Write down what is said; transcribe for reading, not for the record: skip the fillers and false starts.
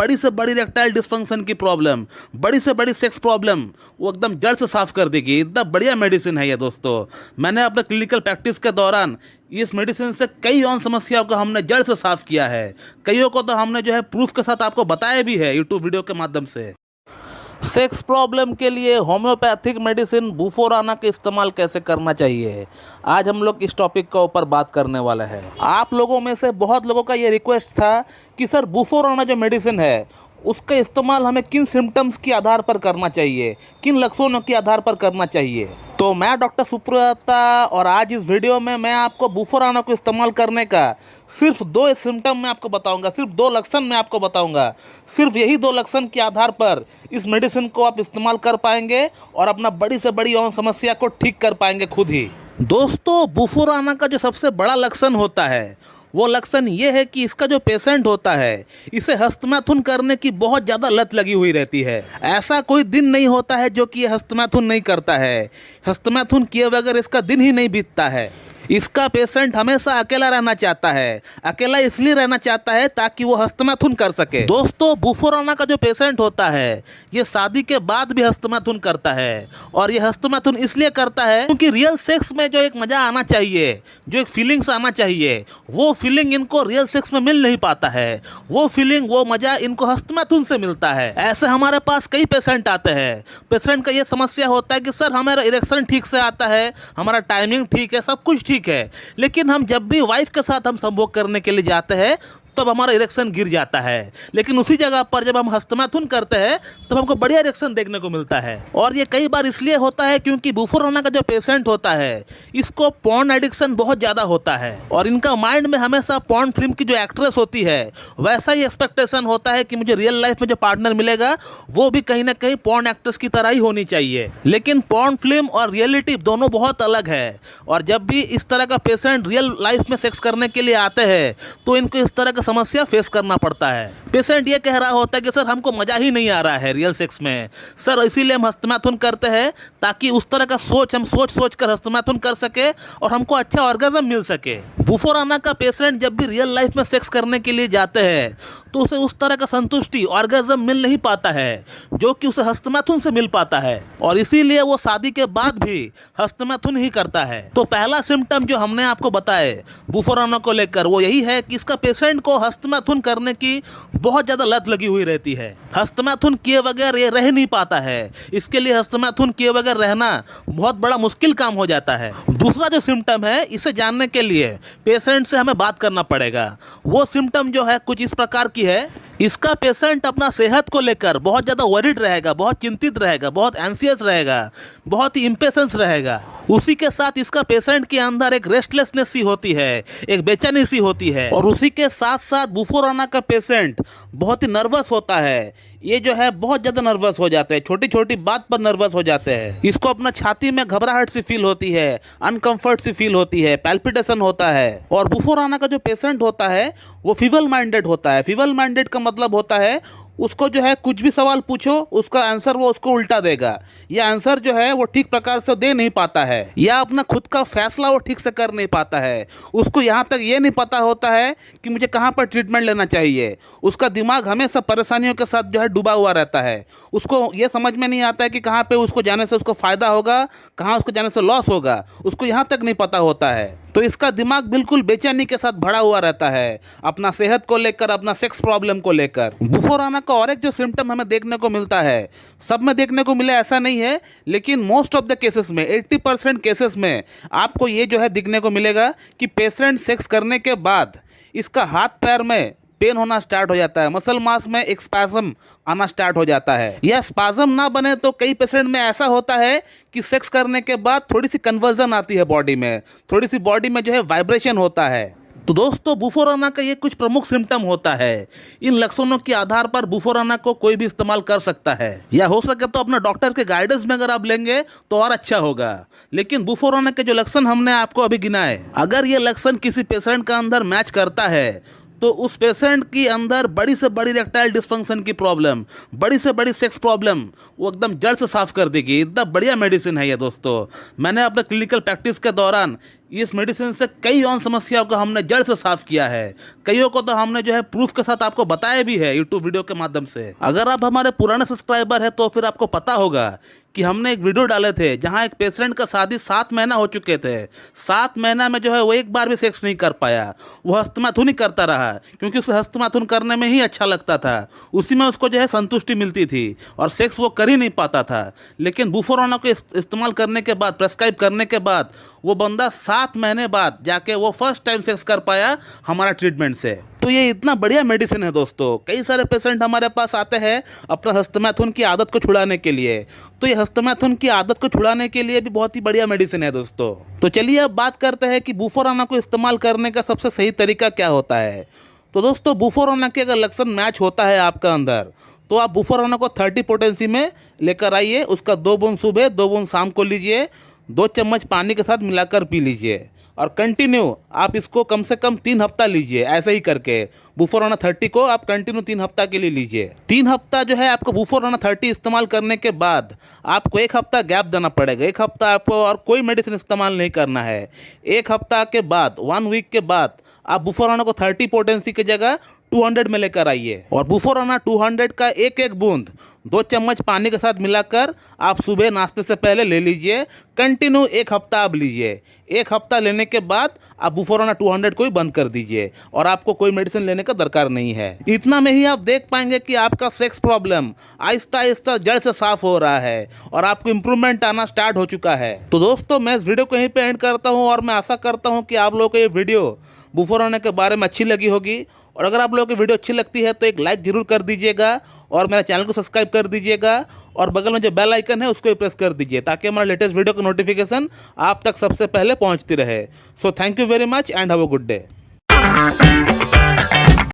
बड़ी से बड़ी इरेक्टाइल डिस्फंक्शन की प्रॉब्लम, बड़ी से बड़ी सेक्स प्रॉब्लम वो एकदम जड़ से साफ कर देगी। इतना बढ़िया मेडिसिन है ये दोस्तों। मैंने अपने क्लिनिकल प्रैक्टिस के दौरान इस मेडिसिन से कई और समस्याओं को हमने जड़ से साफ किया है। कईयों को तो हमने जो है प्रूफ के साथ आपको बताया भी है यूट्यूब वीडियो के माध्यम से। सेक्स प्रॉब्लम के लिए होम्योपैथिक मेडिसिन बुफोराना का इस्तेमाल कैसे करना चाहिए, आज हम लोग इस टॉपिक के ऊपर बात करने वाले हैं। आप लोगों में से बहुत लोगों का ये रिक्वेस्ट था कि सर बुफोराना जो मेडिसिन है उसका इस्तेमाल हमें किन सिम्टम्स के आधार पर करना चाहिए, किन लक्षणों के आधार पर करना चाहिए। तो मैं डॉक्टर सुप्रता और आज इस वीडियो में मैं आपको बुफोराना को इस्तेमाल करने का सिर्फ 2 सिम्टम मैं आपको बताऊंगा, सिर्फ 2 लक्षण मैं आपको बताऊंगा। सिर्फ यही 2 लक्षण के आधार पर इस मेडिसिन को आप इस्तेमाल कर पाएंगे और अपना बड़ी से बड़ी और समस्या को ठीक कर पाएंगे खुद ही। दोस्तों, बुफोराना का जो सबसे बड़ा लक्षण होता है वो लक्षण ये है कि इसका जो पेशेंट होता है इसे हस्तमैथुन करने की बहुत ज़्यादा लत लगी हुई रहती है। ऐसा कोई दिन नहीं होता है जो कि ये हस्तमैथुन नहीं करता है। हस्तमैथुन किए बगैर इसका दिन ही नहीं बीतता है। इसका पेशेंट हमेशा अकेला रहना चाहता है। अकेला इसलिए रहना चाहता है ताकि वो हस्तमैथुन कर सके। दोस्तों, बुफोराना का जो पेशेंट होता है ये शादी के बाद भी हस्तमैथुन करता है और ये हस्तमैथुन इसलिए करता है क्योंकि रियल सेक्स में जो एक मजा आना चाहिए, जो एक फीलिंग्स आना चाहिए, वो फीलिंग इनको रियल सेक्स में मिल नहीं पाता है। वो फीलिंग, वो मजा इनको हस्तमैथुन से मिलता है। ऐसे हमारे पास कई पेशेंट आते हैं। पेशेंट का ये समस्या होता है कि सर हमारा इरेक्शन ठीक से आता है, हमारा टाइमिंग ठीक है, सब कुछ ठीक है, लेकिन हम जब भी वाइफ के साथ हम संभोग करने के लिए जाते हैं तब हमारा इरेक्शन गिर जाता है। लेकिन उसी जगह पर जब हम हस्तमैथुन करते हैं तब हमको बढ़िया इरेक्शन देखने को मिलता है। और ये कई बार इसलिए होता है क्योंकि बुफोराना का जो पेशेंट होता है इसको पॉर्न एडिक्शन बहुत ज़्यादा होता है और इनका माइंड में हमेशा पॉर्न फिल्म की जो एक्ट्रेस होती है वैसा ही एक्सपेक्टेशन होता है कि मुझे रियल लाइफ में जो पार्टनर मिलेगा वो भी कहीं ना कहीं पॉर्न एक्ट्रेस की तरह ही होनी चाहिए। लेकिन पॉर्न फिल्म और रियलिटी दोनों बहुत अलग है और जब भी इस तरह का पेशेंट रियल लाइफ में सेक्स करने के लिए आते हैं तो इनको इस तरह का समस्या फेस करना पड़ता है। पेशेंट ये कह रहा होता है कि सर हमको मजा ही नहीं आ रहा है रियल सेक्स में, सर इसीलिए हम हस्तमैथुन करते हैं ताकि उस तरह का हम सोच कर हस्तमैथुन कर सके और हमको अच्छा ऑर्गेज्म मिल सके। बुफोराना का पेशेंट जब भी रियल लाइफ में सेक्स करने के लिए जाते हैं तो उसे उस तरह का संतुष्टि, ऑर्गेज्म मिल नहीं पाता है जो कि उसे हस्तमैथुन से मिल पाता है और इसीलिए वो शादी के बाद भी हस्तमैथुन ही करता है। तो पहला सिम्टम जो हमने आपको बताए बुफोराना को लेकर वो यही है कि इसका पेशेंट को हस्तमैथुन करने की बहुत ज़्यादा लत लगी हुई रहती है। हस्तमैथुन किए बगैर ये रह नहीं पाता है। इसके लिए हस्तमैथुन किए बगैर रहना बहुत बड़ा मुश्किल काम हो जाता है। दूसरा जो सिम्टम है इसे जानने के लिए पेशेंट से हमें बात करना पड़ेगा। वो सिम्टम जो है कुछ इस प्रकार की है, इसका पेशेंट अपना सेहत को लेकर बहुत ज़्यादा वरीड रहेगा, बहुत चिंतित रहेगा, बहुत एंसियस रहेगा, बहुत ही इम्पेशेंस रहेगा। उसी के साथ इसका पेशेंट के अंदर एक रेस्टलेसनेस सी होती है, एक बेचैनी सी होती है और उसी के साथ साथ बुफोराना का पेशेंट बहुत ही नर्वस होता है। ये जो है बहुत ज़्यादा नर्वस हो जाते हैं, छोटी छोटी बात पर नर्वस हो जाते हैं। इसको अपना छाती में घबराहट सी फील होती है, अनकंफर्ट सी फील होती है, पैल्पिटेशन होता है। और बुफोराना का जो पेशेंट होता है वो फीबल माइंडेड होता है। फीबल माइंडेड का मतलब होता है उसको जो है कुछ भी सवाल पूछो उसका आंसर वो उसको उल्टा देगा, या आंसर जो है वो ठीक प्रकार से दे नहीं पाता है, या अपना खुद का फैसला वो ठीक से कर नहीं पाता है। उसको यहाँ तक ये नहीं पता होता है कि मुझे कहाँ पर ट्रीटमेंट लेना चाहिए। उसका दिमाग हमेशा परेशानियों के साथ जो है डूबा हुआ रहता है। उसको ये समझ में नहीं आता है कि कहाँ पे उसको जाने से उसको फ़ायदा होगा, कहाँ उसको जाने से लॉस होगा, उसको यहाँ तक नहीं पता होता है। तो इसका दिमाग बिल्कुल बेचैनी के साथ भरा हुआ रहता है अपना सेहत को लेकर, अपना सेक्स प्रॉब्लम को लेकर। बुफोराना का और एक जो सिम्टम हमें देखने को मिलता है, सब में देखने को मिले ऐसा नहीं है, लेकिन मोस्ट ऑफ द केसेस में 80% केसेस में आपको ये जो है दिखने को मिलेगा कि पेशेंट सेक्स करने के बाद इसका हाथ पैर में पेन होना स्टार्ट हो जाता है, मसल मास में एक स्पैज़म आना स्टार्ट हो जाता है। यह स्पैज़म ना बने तो कई पेशेंट में ऐसा होता है कि सेक्स करने के बाद थोड़ी सी कन्वर्जन आती है बॉडी में, थोड़ी सी बॉडी में जो है वाइब्रेशन होता है। तो दोस्तों, बुफोराना का ये कुछ प्रमुख सिम्टम होता है। इन लक्षणों के आधार पर बुफोराना को कोई भी इस्तेमाल कर सकता है, या हो सके तो अपना डॉक्टर के गाइडेंस में अगर आप लेंगे तो और अच्छा होगा। लेकिन बुफोराना के जो लक्षण हमने आपको अभी गिनाए, अगर ये लक्षण किसी पेशेंट का अंदर मैच करता है तो उस पेशेंट के अंदर बड़ी से बड़ी इरेक्टाइल डिस्फंक्शन की प्रॉब्लम, बड़ी से बड़ी सेक्स प्रॉब्लम वो एकदम जड़ से साफ कर देगी। इतना बढ़िया मेडिसिन है ये दोस्तों। मैंने अपने क्लिनिकल प्रैक्टिस के दौरान इस मेडिसिन से कई और समस्याओं को हमने जड़ से साफ किया है। कईयों को तो हमने जो है प्रूफ के साथ आपको बताया भी है यूट्यूब वीडियो के माध्यम से। अगर आप हमारे पुराने सब्सक्राइबर हैं तो फिर आपको पता होगा कि हमने एक वीडियो डाले थे जहां एक पेशेंट का शादी 7 महीना हो चुके थे। 7 महीना में जो है वो एक बार भी सेक्स नहीं कर पाया। वो हस्तमैथुन ही करता रहा क्योंकि उसे हस्तमैथुन करने में ही अच्छा लगता था, उसी में उसको जो है संतुष्टि मिलती थी और सेक्स वो कर ही नहीं पाता था। लेकिन बुफोराना को इस्तेमाल करने के बाद, प्रेस्क्राइब करने के बाद, वो बंदा 7 महीने बाद जाके वो फर्स्ट टाइम सेक्स कर पाया हमारा ट्रीटमेंट से। तो ये इतना बढ़िया मेडिसिन है दोस्तों। कई सारे पेशेंट हमारे पास आते हैं अपना हस्तमैथुन की आदत को छुड़ाने के लिए। तो ये हस्तमैथुन की आदत को छुड़ाने के लिए भी बहुत ही बढ़िया मेडिसिन है दोस्तों। तो चलिए अब बात करते हैं कि बुफोराना को इस्तेमाल करने का सबसे सही तरीका क्या होता है। तो दोस्तों बुफोराना के अगर लक्षण मैच होता है आपका अंदर, तो आप बुफोराना को 30 पोटेंसी में लेकर आइए। उसका 2 बूंद सुबह, 2 बूंद शाम को लीजिए। 2 चम्मच पानी के साथ मिलाकर पी लीजिए और कंटिन्यू आप इसको कम से कम 3 हफ्ता लीजिए। ऐसे ही करके बुफोराना 30 को आप कंटिन्यू 3 हफ्ता के लिए लीजिए। 3 हफ्ता जो है आपको बुफोराना 30 इस्तेमाल करने के बाद आपको 1 हफ्ता गैप देना पड़ेगा। 1 हफ्ता आपको और कोई मेडिसिन इस्तेमाल नहीं करना है। 1 हफ्ता के बाद, 1 वीक के बाद आप बुफोराना को 30 पोटेंसी की जगह 200 में लेकर आइए और बुफोराना 200 का एक एक बूंद 2 चम्मच पानी के साथ मिलाकर आप सुबह नाश्ते से पहले ले लीजिए। कंटिन्यू 1 हफ्ता आप लीजिए। 1 हफ्ता लेने के बाद आप बुफोराना 200 को ही बंद कर दीजिए और आपको कोई मेडिसिन लेने का दरकार नहीं है। इतना में ही आप देख पाएंगे कि आपका सेक्स प्रॉब्लम आहिस्ता आहिस्ता जड़ से साफ हो रहा है और आपको इम्प्रूवमेंट आना स्टार्ट हो चुका है। तो दोस्तों मैं इस वीडियो को यहीं पे एंड करता हूँ और मैं आशा करता हूँ कि आप लोगों को ये वीडियो बुफोराना के बारे में अच्छी लगी होगी। और अगर आप लोगों की वीडियो अच्छी लगती है तो एक लाइक जरूर कर दीजिएगा और मेरे चैनल को सब्सक्राइब कर दीजिएगा और बगल में जो बेल आइकन है उसको भी प्रेस कर दीजिए ताकि हमारा लेटेस्ट वीडियो की नोटिफिकेशन आप तक सबसे पहले पहुंचती रहे। So thank you very much and have a good day.